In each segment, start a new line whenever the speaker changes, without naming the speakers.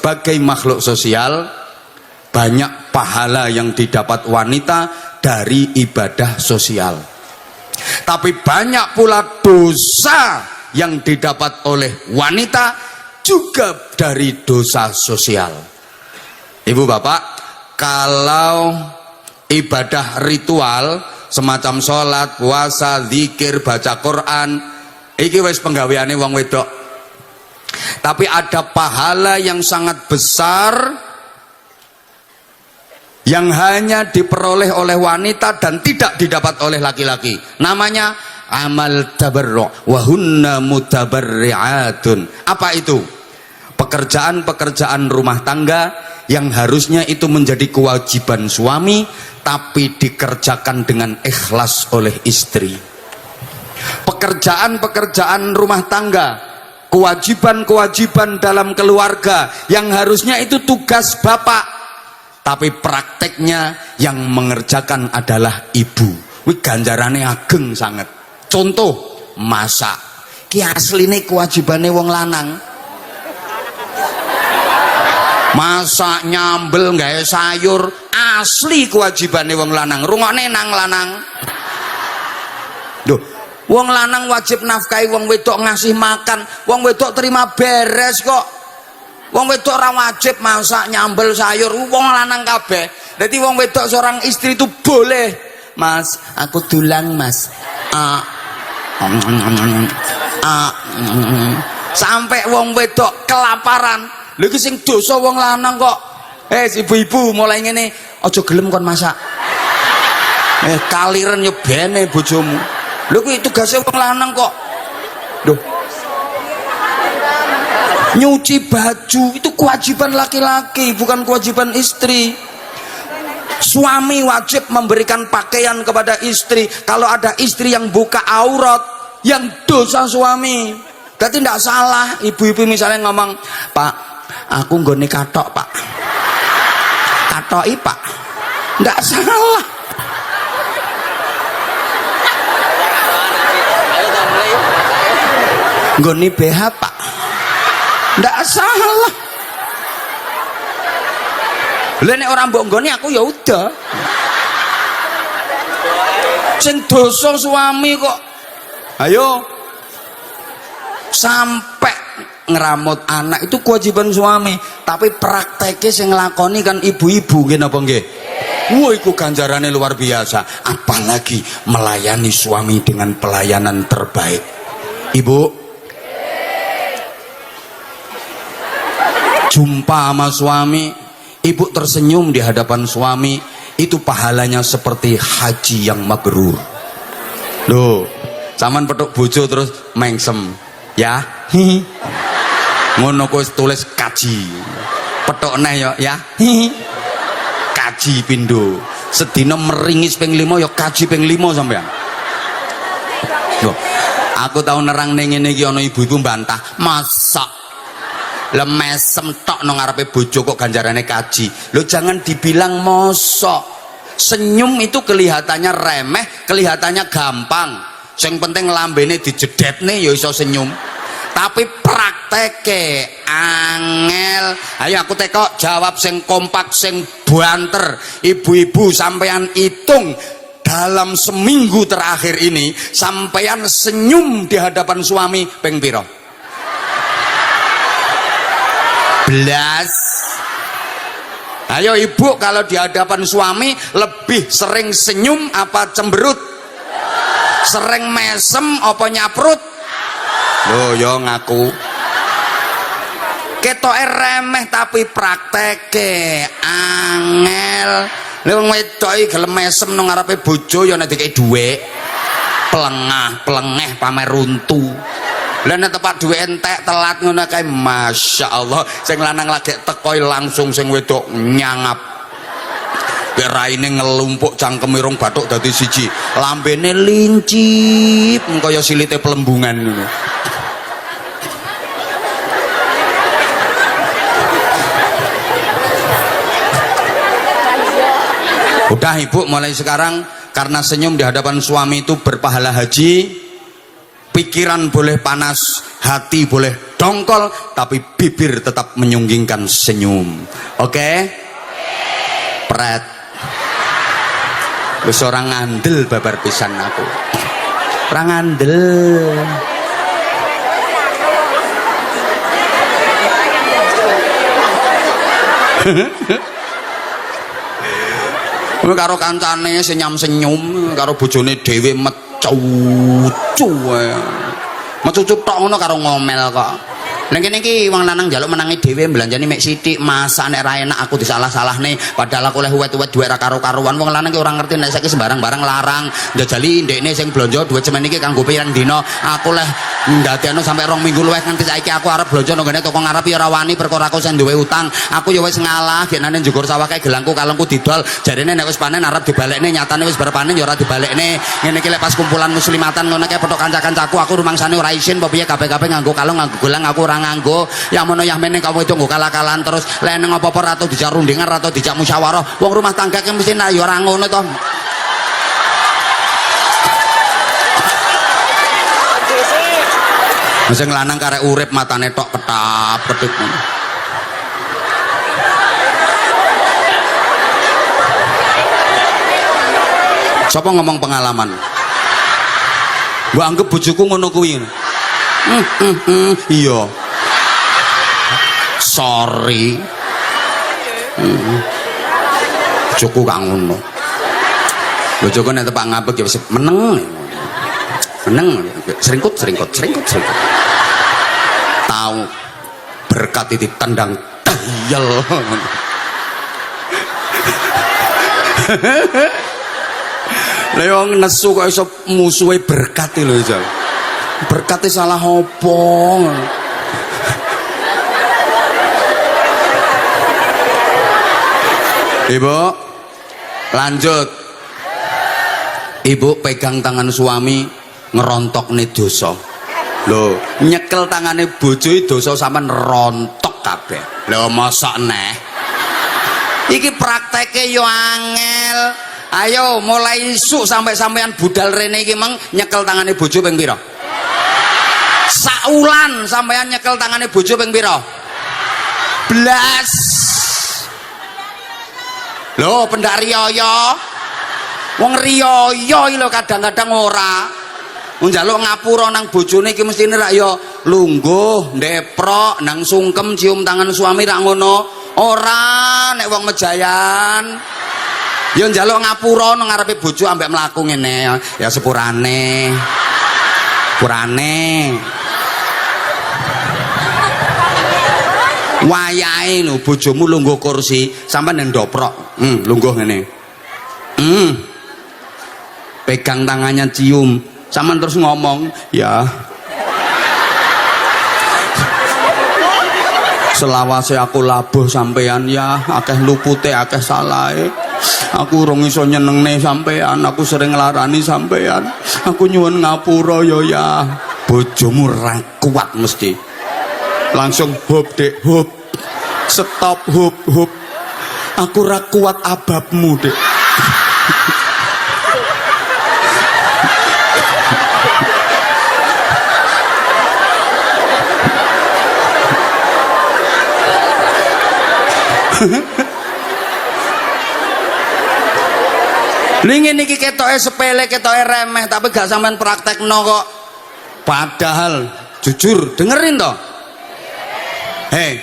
sebagai makhluk sosial, banyak pahala yang didapat wanita dari ibadah sosial. Tapi banyak pula dosa yang didapat oleh wanita juga dari dosa sosial. Ibu bapak, kalau ibadah ritual semacam sholat, puasa, zikir, baca Quran, iki wis penggaweane wong wedok. Tapi ada pahala yang sangat besar yang hanya diperoleh oleh wanita dan tidak didapat oleh laki-laki. Namanya amal tabarru' wa hunna mutabarri'atun. Apa itu? Pekerjaan-pekerjaan rumah tangga yang harusnya itu menjadi kewajiban suami tapi dikerjakan dengan ikhlas oleh istri. Pekerjaan-pekerjaan rumah tangga, kewajiban-kewajiban dalam keluarga yang harusnya itu tugas bapak, tapi prakteknya yang mengerjakan adalah ibu. Wih, ganjarane ageng sangat. Contoh, masak. Ki asline kewajibane wong lanang. Masak, nyambel, gawe sayur, asli kewajibane wong lanang. Rungokne nang lanang. Duh, wong lanang wajib nafkahi wong wedok, ngasih makan. Wong wedok terima beres kok. Wong wedok ora wajib masak, nyambel, sayur. Wong lanang kabeh. Dadi wong wedok seorang istri itu boleh. Mas, aku dulang mas. Sampai wong wedok kelaparan. Lha iki sing dosa wong lanang kok. Ibu-ibu mulai ngene, aja gelem kon masak. Kaliren yo bene bojomu. Lho kuwi tugase wong lanang kok. Duh. Nyuci baju itu kewajiban laki-laki, bukan kewajiban istri. Suami wajib memberikan pakaian kepada istri. Kalau ada istri yang buka aurat, yang dosa suami. Berarti tidak salah ibu-ibu misalnya ngomong, Pak, aku nggone katok pak, katoki pak, ndak salah. Nggone BH pak, ndak salah. Lha nek ora mbok nggone aku ya udah. Sing dosa suami kok. Ayo, sampai ngeramut anak itu kewajiban suami, tapi prakteknya sing nglakoni kan ibu-ibu, nggih napa nggih? Wah, iku ganjarane luar biasa. Apalagi melayani suami dengan pelayanan terbaik. Ibu, jumpa sama suami, ibu tersenyum di hadapan suami, itu pahalanya seperti haji yang mabrur. Loh, sampean petuk bojo terus mengsem, ya? Hihi. Ngono kok tulis kaji. Petuk neh ya. Hihi. Kaji pindho. Sedina meringis ping 5 ya kaji ping 5 sampean. Loh, aku tau nerang ning ngene iki ana ibu-ibu bantah, masak lemesem tok nang ngarepe bojo kok ganjarane kaji. Lho jangan dibilang mosok. Senyum itu kelihatannya remeh, kelihatannya gampang. Sing penting lambene dijedetne ya iso senyum. Tapi prakteke angel. Ayo aku tekok jawab sing kompak, sing banter. Ibu-ibu sampean hitung dalam seminggu terakhir ini sampean senyum di hadapan suami ping pira? Belas. Ayo ibu, kalau di hadapan suami lebih sering senyum apa cemberut? Sering mesem apa nyaprut? Loh yo ngaku. Ketoke remeh tapi prakteke angel. Lha wong wedok iki gelem mesem nang ngarepe bojo ya nek dikeki dhuwit. Pelengah, pamer runtu. Lah nek tepak duwe entek telat ngono kae masyaallah, sing lanang lagi teko langsung sing wedok nyangap. Nek raine ngelumpuk cangkeme rong bathuk dadi siji, lambene lincip kaya silite pelembungan ngono. Udah ibu, mulai sekarang karena senyum di hadapan suami itu berpahala haji. Pikiran boleh panas, hati boleh dongkol tapi bibir tetap menyunggingkan senyum. Oke? Pret. Wis ora ngandel babar pisan aku. Ora ngandel. Karo kancane senyum-senyum, karo bojone dhewe mecucu wae. Mecucu tok ngono karo ngomel kok. Ning kene iki wong lanang njaluk menangi dhewe belanjane mek sithik, masa nek ra enak aku disalah-salahne, padahal aku oleh uwet-uwet dhuwit ra karo-karuan. Wong lanang ki ora ngerti nek saiki sembarang-barang larang. Njajali ndekne sing blonjo dhuwit semen iki kanggo pirang dina. Aku leh ndadekno sampe 2 minggu luwih nganti saiki aku arep blonjo nang ngene toko ngarep ya ora wani perkara aku sing duwe utang. Aku ya wis ngalah, genane njugur sawah kae gelangku kalengku didol. Jarene nek wis panen arep dibalekne, nyatane wis bar panen ya ora dibalekne. Ngene iki lek pas kumpulan muslimatan ngono kae petok kanca-kancaku aku rumangsane ora isin apa piye kabeh-kabeh nganggo kalung nganggo gelang aku ora nganggo. Ya mono ya meneng kamu itu nggo kalah-kalahan terus lek nang apa-apa ratu dijak rundingan atau dijak musyawarah. Wong rumah tangga ki mesti ya ora ngono to. Sing lanang karek urip matane tok ketap-ketip. Sapa ngomong pengalaman? Mbok anggap bojoku ngono kuwi. Iya. Sorry. Bojoku gak ngono. Bojoku nek tepak ngabek ya wis meneng. Meneng, seringkut. Tahu berkat itu tendang tayel. Leong nesu kok iso musuhe berkat lho Jal. Berkate salah opo? Ibu, lanjut. Ibu pegang tangan suami ngerontok nih dosa. Lho, nyekel tangane bojo dosa sampean rontok kabeh. Lho mosok neh. Iki prakteke yo angel. Ayo mulai isuk sampai sampean budal rene iki meng nyekel tangane bojo ping pira? Saulan sampean nyekel tangane bojo ping pira? Blas. Lho pendak riyaya. Wong riyaya iki lho kadang-kadang ora. Njaluk ngapura nang bojone iki mestine rak ya lungguh, ndeprok, nang sungkem cium tangan suami rak ngono. Ora nek wong mejayan. Ya njaluk ngapura nang ngarepe bojo ambek mlaku ngene ya sepurane. Purane. Wayahe lho bojomu lungguh kursi, sampean ndoprok. Lungguh ngene. Pegang tangannya cium. Sampean terus ngomong, ya. Selawase aku labuh sampean ya, akeh lupute, akeh salahe. Aku urung iso nyenengne sampean, aku sering nglarani sampean. Aku nyuwun ngapura ya. Bojomu ra kuat mesti. Langsung hop Dek, hop. Stop hop. Aku ra kuat ababmu, Dek. Lingin iki ketoke sepele, ketoke remeh, tapi gak sampean praktekno kok. Padahal jujur, dengerin toh. Hei,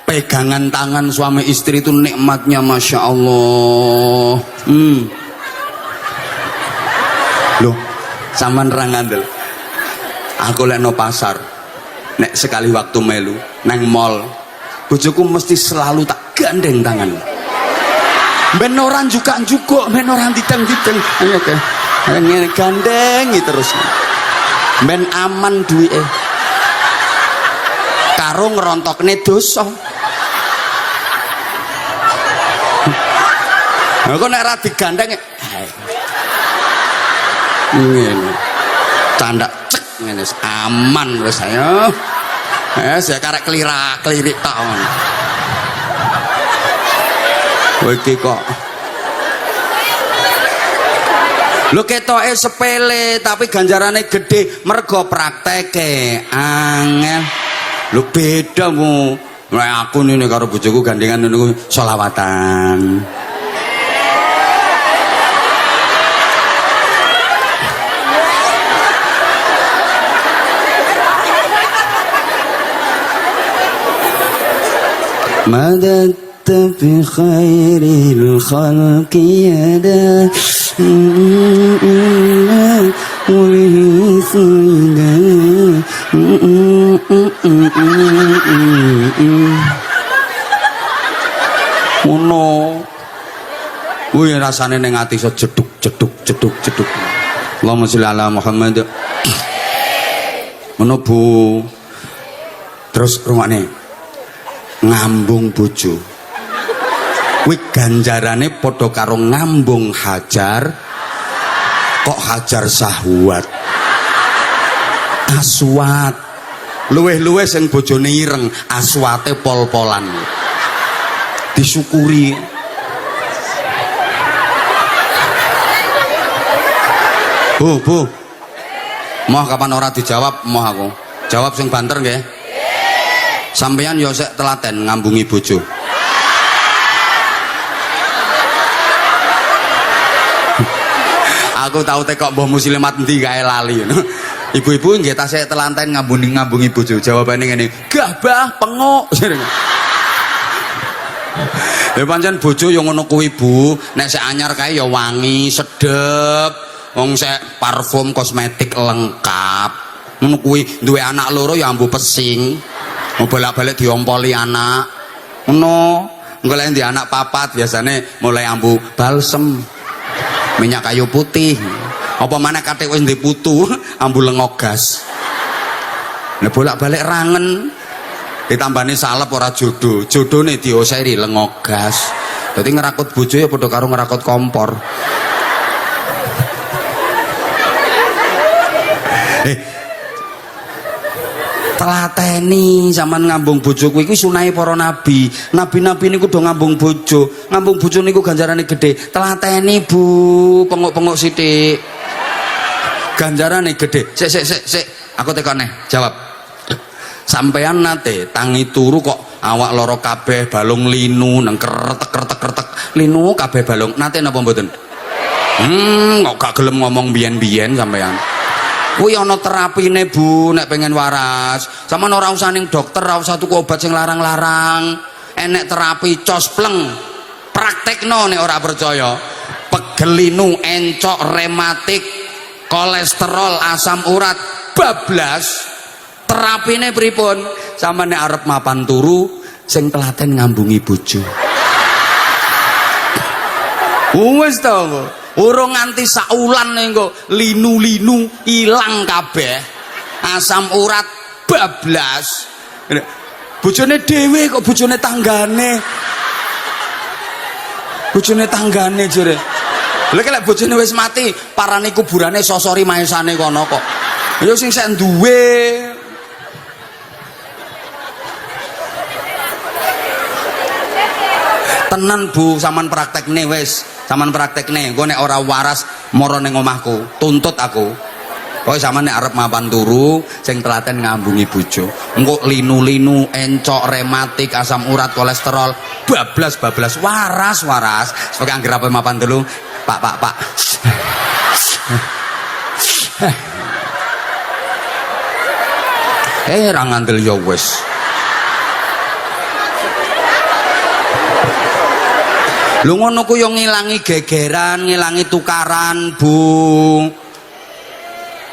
pegangan tangan suami istri itu nikmatnya Masya Allah. Loh, sampean ra ngandel. Aku lek no pasar, nek sekali waktu melu nang mall, bojoku mesti selalu tak gandeng tangan. Ben orang juga, ben orang diteng-diteng. Ayo ke, ngene gandengi terus. Ben aman duwike. Karo ngerontokne dosa. Lha kok nek ra digandeng ngene. Candak cek ngene aman wis ayo. Saya karek klirik tok. Iki kok lho ketoke sepele tapi ganjarane gede mergo prakteke angel. Lho beda mu. Nek aku ini karo bojoku gandengan niku selawatan. Madatta bi khairil khalqi yada ngono kuwi rasane ning ati iso jeduk. Allahumma sholli ala Muhammad. Ngono Bu. Terus rungokne ngambung bojo kuwi ganjarane padha karo ngambung hajar kok hajar syahwat aswat luweh-luweh sing bojone ireng aswate pol-polan disyukuri. Bu mau kapan ora dijawab mau aku jawab sing banter nggih. Sampeyan yo sek telaten ngambungi bojo. Aku tahu tekok mbah muslimat endi kae lali. Ibu-ibu nggih tasik telaten ngambungi bojo. Jawabane ngene, "Gah bah penguk." Ya pancen bojo yo ngono kuwi Bu. Nek sek anyar kae yo wangi, sedep. Wong sek parfum kosmetik lengkap. Ngono kuwi duwe anak loro ya ambu pesing. Mau bolak-balik diompoli anak ngono golek di anak papat biasane mulai ambu balsem minyak kayu putih apa mana katik wis ndek putu ambu lengok gas nek bolak-balik rangen ditambani salep ora jodone dioseri lengok gas dadi ngerakut bojo ya padha karo ngerakut kompor. Telateni zaman ngambung bojo kuwi sunahe para nabi. Nabi-nabi niku do ngambung bojo. Ngambung bojo niku ganjarane gede. Telateni Bu, penguk-penguk sithik. Ganjarane gede. Sik. Aku tekone, jawab. Sampeyan nate tangi turu kok awak loro kabeh balung linu nang kretek. Linu kabeh balung. Nate napa mboten? Kok gak gelem ngomong biyen-biyen sampeyan. Kuwi ana terapine Bu nek pengen waras. Sampeyan ora usah ning dokter, ora usah tuku obat sing larang-larang. Enek terapi cospleng. Praktekno nek ora percaya. Pegelinu, encok, rematik, kolesterol, asam urat, bablas. Terapine pripun? Sampeyan nek arep mapan turu sing telaten ngambungi bojo. Wis to. Urung nganti saulan engko linu-linu ilang kabeh. Asam urat bablas. Bojone dhewe kok bojone tanggane. Bojone tanggane jere. Lha lek bojone wis mati, parane kuburane sosori maesane kono kok. Ya sing sek duwe. Tenan Bu, sampean praktekne wis. Saman praktekne, engko nek ora waras mara ning omahku, tuntut aku. Pokoke sampean nek arep mapan turu, sing telaten ngambungi bojo. Engko linu-linu, encok, rematik, asam urat, kolesterol, bablas waras. Sebagai anggere ape mapan turu, Pak. Ra ngandel ya wis. Lho ngono ku yo ngilangi gegeran, ngilangi tukaran, Bu.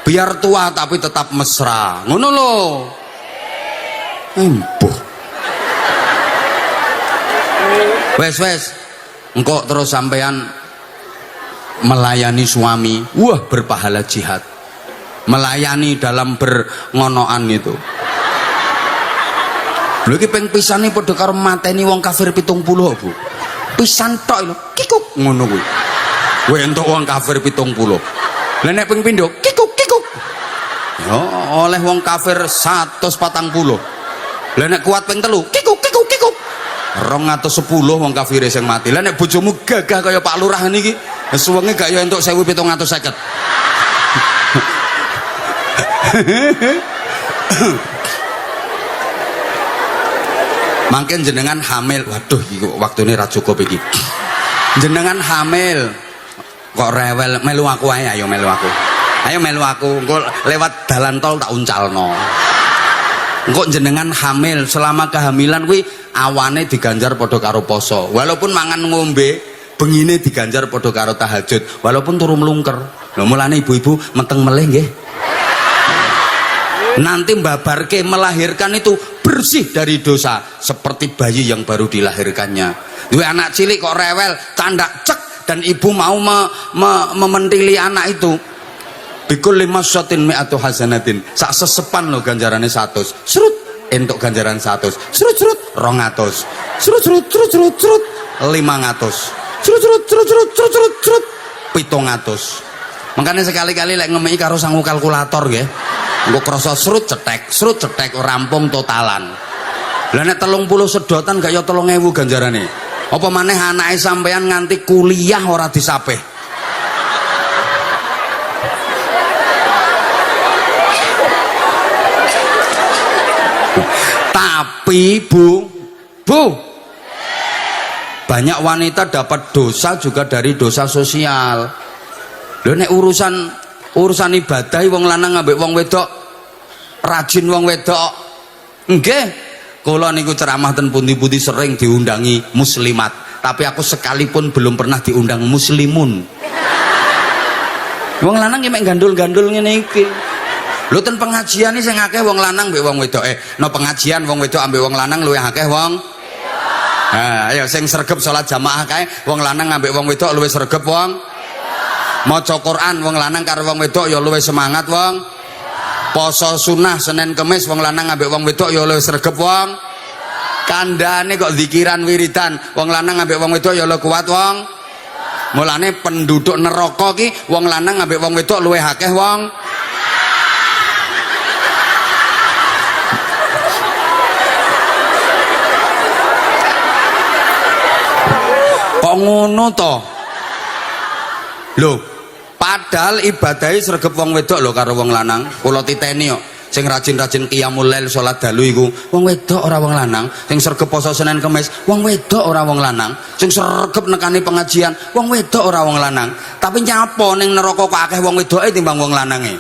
Biar tua tapi tetap mesra. Ngono lho. Empuh. Wes. Engkau terus sampean melayani suami. Wah, berpahala jihad. Melayani dalam berngonoan itu. Lho iki ping pisane padha karo mateni wong kafir 70, Bu. Pisan tok lho, kikuk ngono kuwi. Kowe entuk wong kafir 70. Lah nek ping pindho kikuk. Ya oleh wong kafir 140. Lah nek kuat ping 3 kikuk. 210 wong kafir sing mati. Lah nek bojomu gagah kaya Pak Lurah niki, suwenge gak ya entuk 1750. Mangke jenengan hamil. Waduh iki waktune ra cukup iki. Jenengan hamil kok rewel, melu aku ae, ayo melu aku. Ayo melu aku, engko lewat dalan tol tak uncalno. Engko jenengan hamil, selama kehamilan kuwi awane diganjar padha karo poso. Walaupun mangan ngombe, bengine diganjar padha karo tahajud, walaupun turu mlungker. Lha mulane ibu-ibu meteng melih nggih. Nanti mbabarke melahirkan itu bersih dari dosa seperti bayi yang baru dilahirkannya. Duwe anak cilik kok rewel, candak cek, dan ibu mau mementili anak itu. Bikul 500 mi'atu hasanatin. Sak sesepan lo ganjarane 100. Serut entuk ganjaran 100. Serut 200. Serut 500. Serut 700. Makanya sekali-kali lek ngemeki karo sangu kalkulator nggih. Engko krasa serut cetek rampung totalan. Lah nek 30 sedotan gak ya 3000 ganjarane. Apa maneh anake sampean nganti kuliah ora disapeh. Tapi Bu, banyak wanita dapat dosa juga dari dosa sosial. Lho nek urusan ibadah wong lanang ambek wong wedok rajin wong wedok nggih. Kula niku ceramah ten pundi-pundi sering diundangi muslimat, tapi aku sekalipun belum pernah diundang muslimun. Wong lanang ki mek gandul-gandul ngene iki. Lho ten pengajian iki sing akeh wong lanang mbek wong wedok. No pengajian wong wedok ambek wong lanang luwih akeh wong. Nah, ayo sing sregep salat jamaah kae wong lanang ambek wong wedok luwih sregep wong. Maca Quran wong lanang karo wong wedok ya luwih semangat wong. Poso sunah Senin Kemis wong lanang ambek wong wedok ya luwih sregep wong. Kandhane kok zikiran wiridan wong lanang ambek wong wedok ya luwih kuat wong. Mulane penduduk neraka ki wong lanang ambek wong wedok luwih akeh wong. Kok ngono to? Lho, padahal ibadahe sregep wong wedok lho karo wong lanang. Kula titeni kok. Sing rajin-rajin qiyamul lail salat dalu iku wong wedok ora wong lanang. Sing sregep poso Senin Kemis wong wedok ora wong lanang. Sing sregep nekani pengajian wong wedok ora wong lanang. Tapi nyapa ning neraka kok akeh wong wedoke timbang wong lanange.